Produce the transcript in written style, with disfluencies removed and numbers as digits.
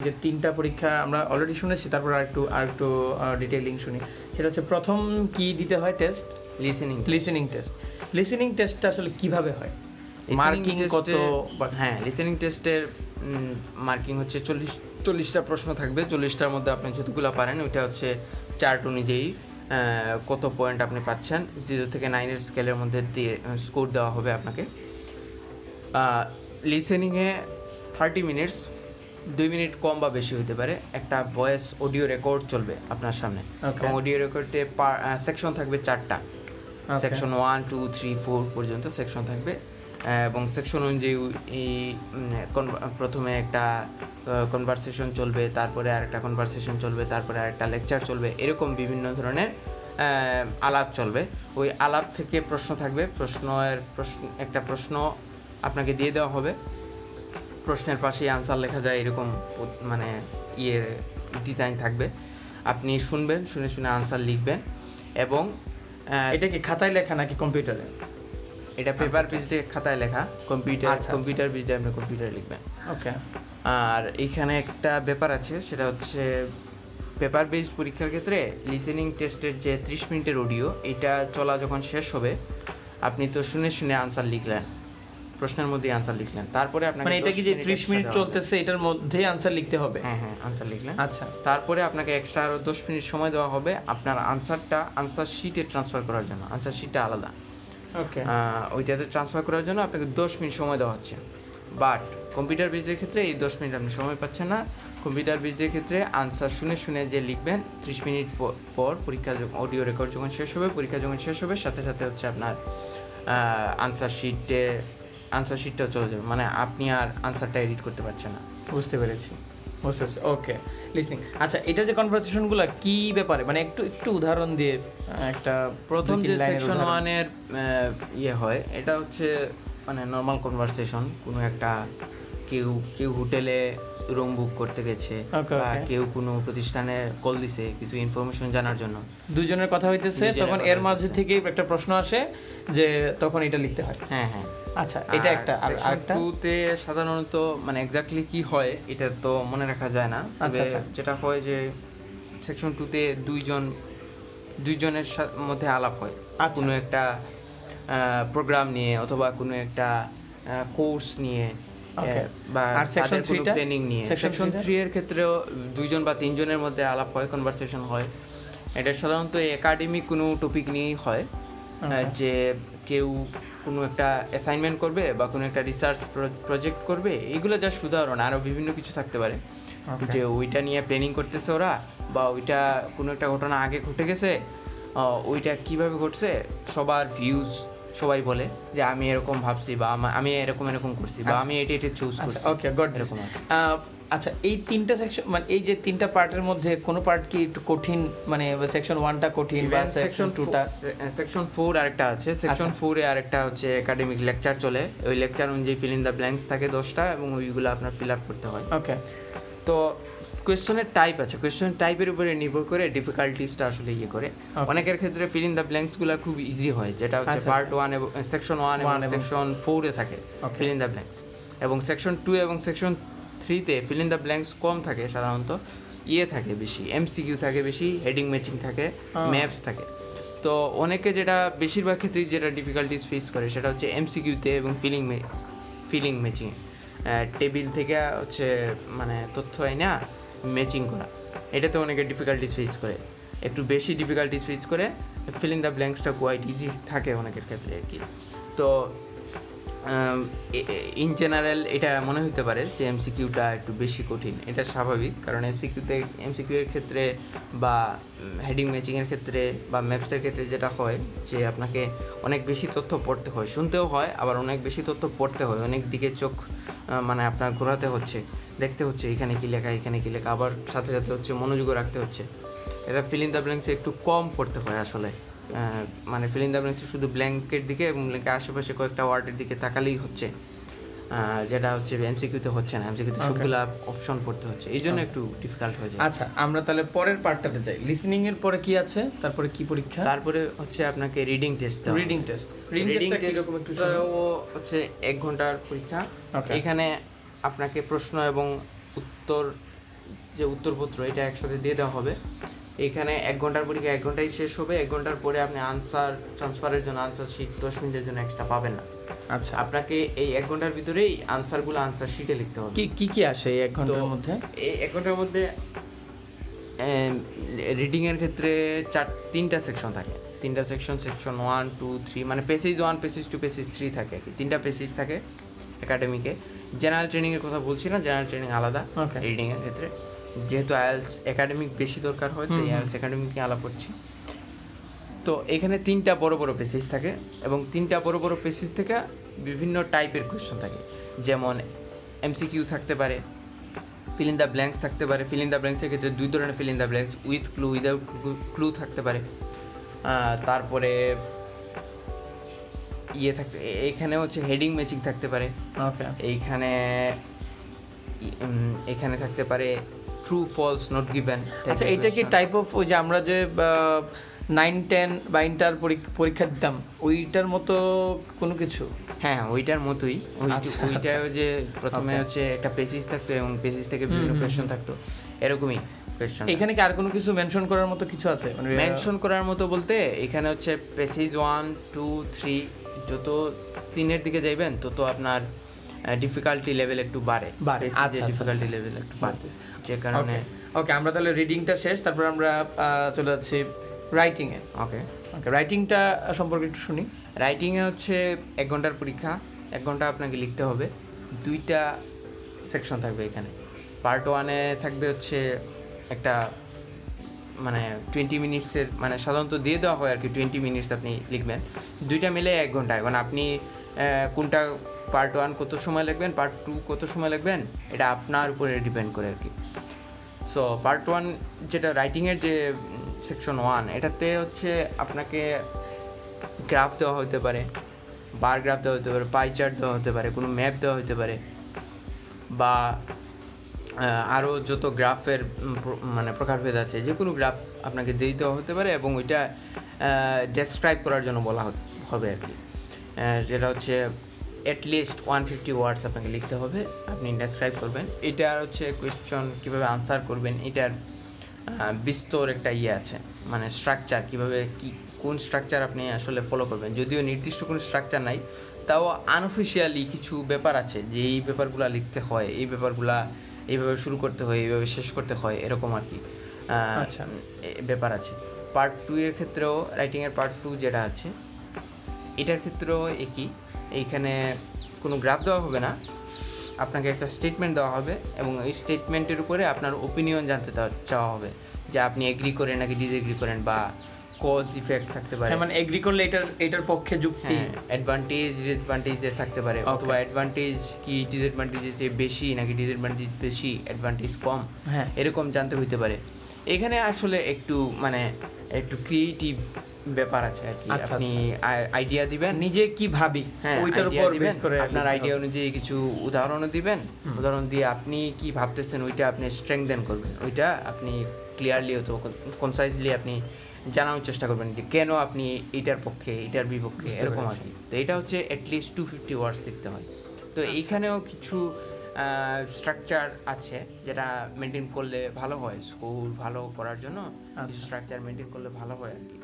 যে তিনটা পরীক্ষা আমরা অলরেডি শুনেছি, তারপর আরেকটু ডিটেইলিং শুনি। সেটা হচ্ছে প্রথম কি দিতে হয় টেস্ট? Listening test. লিসেনিং টেস্টটা আসলে কিভাবে হয়? মার্কিং কত? হ্যাঁ, লিসেনিং টেস্টের মার্কিং হচ্ছে 40টা প্রশ্ন থাকবে। 40টার মধ্যে আপনি যতগুলো পারেন ওইটা হচ্ছে চার্ট অনুযায়ী কত পয়েন্ট আপনি পাচ্ছেন। 0 থেকে 9 স্কেলের মধ্যে দিয়ে স্কোর দেওয়া হবে আপনাকে। লিসেনিংয়ে 30 মিনিটস, 2 মিনিট কম বা বেশি হতে পারে। একটা ভয়েস অডিও রেকর্ড চলবে আপনার সামনে, এবং অডিও রেকর্ডে সেকশন থাকবে 4টা। সেকশন 1, 2, 3, 4 পর্যন্ত সেকশন থাকবে, এবং সেকশন অনুযায়ী প্রথমে একটা কনভারসেশন চলবে, তারপরে আরেকটা কনভারসেশন চলবে, তারপরে আরেকটা লেকচার চলবে, এরকম বিভিন্ন ধরনের আলাপ চলবে। ওই আলাপ থেকে প্রশ্ন থাকবে। একটা প্রশ্ন আপনাকে দিয়ে দেওয়া হবে, প্রশ্নের পাশেই আনসার লেখা যায়, এরকম মানে ডিজাইন থাকবে। আপনি শুনবেন, শুনে আনসার লিখবেন। এবং এটা কি খাতায় লেখা নাকি কম্পিউটারে? এটা পেপার পেজ দিয়ে খাতায় লেখা, কম্পিউটার পেজ দিয়ে আপনি কম্পিউটারে লিখবেন। ওকে। আর এখানে একটা ব্যাপার আছে, সেটা হচ্ছে পেপার বেসড পরীক্ষার ক্ষেত্রে লিসেনিং টেস্টের যে 30 মিনিটের অডিও, এটা চলা যখন শেষ হবে, আপনি তো শুনে আনসার লিখলেন, প্রশ্নের মধ্যে আনসার লিখলেন, তারপরে আপনাকে মানে এটা কি যে 30 মিনিট চলতেছে এটার মধ্যে আনসার লিখতে হবে? হ্যাঁ, আনসার লিখলেন। আচ্ছা, তারপরে আপনাকে এক্সট্রা আরও 10 মিনিট সময় দেওয়া হবে আপনার আনসার শিটে ট্রান্সফার করার জন্য। আনসার শিটটা আলাদা, ওকে, ওইটাতে ট্রান্সফার করার জন্য আপনাকে 10 মিনিট সময় দেওয়া হচ্ছে। বাট কম্পিউটার বেসের ক্ষেত্রে এই 10 মিনিট আপনি সময় পাচ্ছেন না। কম্পিউটার বেসের ক্ষেত্রে আনসার শুনে যে লিখবেন, 30 মিনিট পর পরীক্ষা অডিও রেকর্ড যখন শেষ হবে, পরীক্ষা যখন শেষ হবে, সাথে সাথে হচ্ছে আপনার আনসার শিটটাও চলে যাবে, মানে আপনি আর আনসারটা এডিট করতে পারছেন না। বুঝতে পেরেছি। ওকে, লিসনিং। আচ্ছা, এটা যে কনভারসেশনগুলো কি ব্যাপারে, মানে একটু উদাহরণ দিয়ে একটা। প্রথম যে সেকশন 1 এর হয়, এটা হচ্ছে মানে নর্মাল কনভারসেশন। কোনো একটা কেউ হোটেলে রুম বুক করতে গেছে, বা কেউ কোনো প্রতিষ্ঠানে কল দিছে কিছু ইনফরমেশন জানার জন্য, দুজনের কথা হইতেছে, তখন এর মাঝে থেকে একটা প্রশ্ন আসে যে তখন এটা লিখতে হয়। হ্যাঁ। আচ্ছা, এটা একটা। সেকশন 2 তে সাধারণত মানে এক্স্যাক্টলি কি হয় এটা তো মনে রাখা যায় না, তবে যেটা হয় যে সেকশন 2 তে দুইজনের মধ্যে আলাপ হয় কোনো একটা প্রোগ্রাম নিয়ে, অথবা কোনো একটা কোর্স নিয়ে, বা সেকশন 3 প্ল্যানিং নিয়ে। সেকশন 3 এর ক্ষেত্রেও 2জন বা 3জনের মধ্যে আলাপ হয়, কনভারসেশন হয়। এটা সাধারণত একাডেমিক কোনো টপিক নিয়েই হয়, যে কেউ কোনো একটা অ্যাসাইনমেন্ট করবে বা কোনো একটা রিসার্চ প্রজেক্ট করবে, এইগুলো যা উদাহরণ, আরও বিভিন্ন কিছু থাকতে পারে, যে ওইটা নিয়ে প্ল্যানিং করতেছে ওরা, বা ওইটা কোনো একটা ঘটনা আগে ঘটে গেছে, ওইটা কিভাবে ঘটছে, সবার ভিউজ সবাই বলে যে আমি এরকম ভাবছি, বা আমি এরকম করছি, বা আমি এটা চুজ করছি। ওকে, গট দিস। আচ্ছা, এই তিনটা সেকশন, মানে এই যে তিনটা পার্টের মধ্যে কোনো পার্ট কি একটু কঠিন, মানে সেকশন 1টা কঠিন, বা সেকশন 2টা? সেকশন 4 আরেকটা আছে। সেকশন 4 এ আরেকটা হচ্ছে একাডেমিক লেকচার চলে। ওই লেকচার অনুযায়ী ফিল ইন দ্য ব্ল্যাঙ্কস থাকে 10টা, এবং ওইগুলো আপনার ফিল আপ করতে হয়। ওকে। তো কোয়েশ্চেনের টাইপ আছে, কোয়েশ্চেনের টাইপের উপরে নির্ভর করে ডিফিকাল্টিসটা আসলে করে। অনেকের ক্ষেত্রে ফিল ইন দ্য ব্ল্যাঙ্কসগুলো খুব ইজি হয়, যেটা হচ্ছে পার্ট 1 এবং সেকশন 1 এবং সেকশন 4 এ থাকে ফিল ইন দ্য ব্ল্যাঙ্কস, এবং সেকশন 2 এবং সেকশন 3 তে ফিল ইন দ্য ব্ল্যাঙ্কস কম থাকে। সাধারণত থাকে বেশি, এমসিকিউ থাকে বেশি, হেডিং ম্যাচিং থাকে, ম্যাপস থাকে। তো অনেকে যেটা বেশিরভাগ ক্ষেত্রেই যেটা ডিফিকাল্টিস ফেস করে, সেটা হচ্ছে এমসিকিউতে এবং ফিলিং ম্যাচিং, টেবিল থেকে হচ্ছে মানে তথ্য না ম্যাচিং করা, এটাতে অনেকে ডিফিকাল্টিস ফেস করে, একটু বেশি ডিফিকাল্টিস ফেস করে। ফিল ইন দ্য ব্ল্যাঙ্কসটা কোয়াইট ইজি থাকে অনেকের ক্ষেত্রে আর কি। তো ইন জেনারেল এটা মনে হতে পারে যে এমসিকিউটা একটু বেশি কঠিন, এটা স্বাভাবিক, কারণ এমসিকিউ এর ক্ষেত্রে বা হেডিং ম্যাচিংয়ের ক্ষেত্রে বা ম্যাপসের ক্ষেত্রে যেটা হয় যে আপনাকে অনেক বেশি তথ্য পড়তে হয়, শুনতেও হয়, আবার অনেক বেশি তথ্য পড়তে হয়, অনেক দিকে চোখ মানে আপনার ঘোরাতে হচ্ছে, দেখতে হচ্ছে এখানে কি লেখা, আবার সাথে সাথে হচ্ছে মনোযোগও রাখতে হচ্ছে। এটা ফিল ইন দ্য ব্ল্যাঙ্কসে একটু কম পড়তে হয় আসলে। মানে ফিল ইন দ্য ব্ল্যাঙ্কসে শুধু ব্ল্যাঙ্কের দিকে এবং ব্ল্যাঙ্কের আশেপাশে কয়েকটা ওয়ার্ডের দিকে তাকালেই হচ্ছে, যেটা হচ্ছে এমসিকিউতে হচ্ছে না। এমসিকিউতে সবগুলা অপশন পড়তে হচ্ছে, এই জন্য একটু ডিফিকাল্ট হয়ে যায়। আচ্ছা, আমরা তাহলে পরের পার্টটাতে যাই। লিসেনিং এর পরে কি আছে, তারপরে কি পরীক্ষা? তারপরে হচ্ছে আপনাকে রিডিং টেস্ট কিরকম একটু হচ্ছে 1 ঘন্টার পরীক্ষা। এখানে আপনাকে প্রশ্ন এবং উত্তর যে উত্তরপত্র এটা একসাথে দিয়ে দেওয়া হবে। এখানে 1 ঘন্টার পরীক্ষা 1 ঘন্টায় শেষ হবে। 1 ঘন্টার পরে আপনি আনসার ট্রান্সফারের জন্য আনসার শিট 10 মিনিটের জন্য এক্সট্রা পাবেন না। আচ্ছা, আপনাকে এই 1 ঘন্টার ভিতরেই আনসারগুলো আনসার শিটে লিখতে হবে। কি কি আসে এই 1 ঘন্টার মধ্যে? এই 1 ঘন্টার মধ্যে রিডিং এর ক্ষেত্রে 3টা সেকশন থাকে। 3টা সেকশন 1 2 3 মানে পেসেজ 1 পেসেজ 2 পেসেজ 3 থাকে আর কি। 3টা পেসেজ থাকে একাডেমিকে। জেনারেল ট্রেনিং এর কথা বলছি না, জেনারেল ট্রেনিং আলাদা রিডিং এর ক্ষেত্রে। যেহেতু আইএলটিএস একাডেমিক বেশি দরকার হয়, তো আইএলটিএস একাডেমিক নিয়ে আলাপ করছি। তো এখানে 3টা বড় বড় পেসেজ থাকে এবং 3টা বড় বড় পেসেজ থেকে বিভিন্ন টাইপের কোয়েশ্চন থাকে। যেমন এমসিকিউ থাকতে পারে, ফিল ইন দ্য ব্ল্যাঙ্কস থাকতে পারে। ফিল ইন দ্য ব্ল্যাঙ্কসের ক্ষেত্রে 2 ধরনের feel in the blanks, with clue, without clue থাকতে পারে। তারপরে থাকতে এইখানে হচ্ছে হেডিং ম্যাচিং থাকতে পারে। ওকে, এখানে থাকতে পারে ট্রু ফলস নট গিভেন। আচ্ছা, এটা কি টাইপ অফ ওই যে আমরা যে 9 10 বা ইন্টার পরীক্ষা দিতাম ওইটার মতো কোনো কিছু? হ্যাঁ, ওইটার মতোই। ওইটাও যে প্রথমে হচ্ছে একটা পেসেজ থাকতো এবং পেসেজ থেকে বিভিন্ন কোয়েশ্চন থাকতো, এরকমই কোয়েশ্চন। এখানে কি আর কোনো কিছু মেনশন করার মতো কিছু আছে? মানে মেনশন করার মতো বলতে এখানে হচ্ছে পেসেজ 1 2 3 যত 3-এর দিকে যাইবেন তত আপনার ডিফিকাল্টি লেভেল একটু বাড়ে। ডিফিকাল্টি লেভেল একটু বাড়ে, যে কারণে। ওকে, আমরা তাহলে রিডিংটা শেষ, তারপর আমরা চলে যাচ্ছি রাইটিং এ। ওকে, রাইটিংটা সম্পর্কে একটু শুনি। রাইটিংয়ে হচ্ছে 1 ঘন্টার পরীক্ষা। 1 ঘন্টা আপনাকে লিখতে হবে। 2টা সেকশন থাকবে এখানে। পার্ট 1-এ থাকবে হচ্ছে একটা মানে 20 মিনিটসের, মানে সাধারণত দিয়ে দেওয়া হয় আর কি, 20 মিনিটস আপনি লিখবেন। 2টা মিলে 1 ঘন্টা। এখন আপনি কোনটা পার্ট 1 কত সময় লিখবেন, পার্ট 2 কত সময় লিখবেন, এটা আপনার উপরে ডিপেন্ড করে আর কি। সো পার্ট 1 যেটা রাইটিংয়ের যে সেকশন 1, এটাতে হচ্ছে আপনাকে গ্রাফ দেওয়া হতে পারে, বার গ্রাফ দেওয়া হতে পারে, পাই চার্ট দেওয়া হতে পারে, কোনো ম্যাপ দেওয়া হতে পারে, বা আরও যত গ্রাফের মানে প্রকারভেদ আছে, যে কোনো গ্রাফ আপনাকে দিয়ে দেওয়া হতে পারে এবং ওইটা ডেসক্রাইব করার জন্য বলা হবে আর কি। যেটা হচ্ছে অ্যাটলিস্ট 150 ওয়ার্ডস আপনাকে লিখতে হবে, আপনি ডেসক্রাইব করবেন। এটার হচ্ছে কোয়েশ্চন কীভাবে আনসার করবেন, এটার বিস্তর একটা আছে, মানে স্ট্রাকচার কীভাবে কোন স্ট্রাকচার আপনি আসলে ফলো করবেন। যদিও নির্দিষ্ট কোনো স্ট্রাকচার নাই, তাও আনঅফিসিয়ালি কিছু ব্যাপার আছে যে এই ব্যাপারগুলো লিখতে হয়, এই ব্যাপারগুলা এইভাবে শুরু করতে হয়, এইভাবে শেষ করতে হয়, এরকম আর কি ব্যাপার আছে। পার্ট 2 এর ক্ষেত্রেও, রাইটিংয়ের পার্ট 2 যেটা আছে এটার ক্ষেত্রেও একই। এইখানে কোনো গ্রাফ দেওয়া হবে না, আপনাকে একটা স্টেটমেন্ট দেওয়া হবে এবং এই স্টেটমেন্টের উপরে আপনার ওপিনিয়ন জানতে চাওয়া হবে, যে আপনি এগ্রি করেন নাকি ডিসএগ্রি করেন, বা কজ ইফেক্ট থাকতে পারে। মানে এগ্রি করলে এটার পক্ষে যুক্তি, অ্যাডভান্টেজ ডিসঅ্যাডভান্টেজের থাকতে পারে, অথবা অ্যাডভান্টেজ কি ডিসঅ্যাডভান্টেজের চেয়ে বেশি নাকি ডিসঅ্যাডভান্টেজ বেশি, অ্যাডভান্টেজ কম, এরকম জানতে হইতে পারে। এখানে আসলে একটু মানে একটু ক্রিয়েটিভ ব্যাপার আছে আর কি। আপনি আইডিয়া দিবেন, নিজে কি ভাবি ওইটার উপর বেস করে আপনার আইডিয়া অনুযায়ী কিছু উদাহরণও দিবেন। উদাহরণ দিয়ে আপনি কি ভাবতেছেন ওইটা আপনি স্ট্রেংথেন করবেন, ওইটা আপনি ক্লিয়ারলি অথবা কনসাইজলি আপনি জানানোর চেষ্টা করবেন যে কেন আপনি এটার পক্ষে, এটার বিপক্ষে, এরকম আর কি। তো এটা হচ্ছে অ্যাটলিস্ট 250 ওয়ার্ডস লিখতে হয়। তো এইখানেও কিছু স্ট্রাকচার আছে যেটা মেনটেন করলে ভালো হয়, স্কোর ভালো করার জন্য কিছু স্ট্রাকচার মেনটেন করলে ভালো হয় আর কি।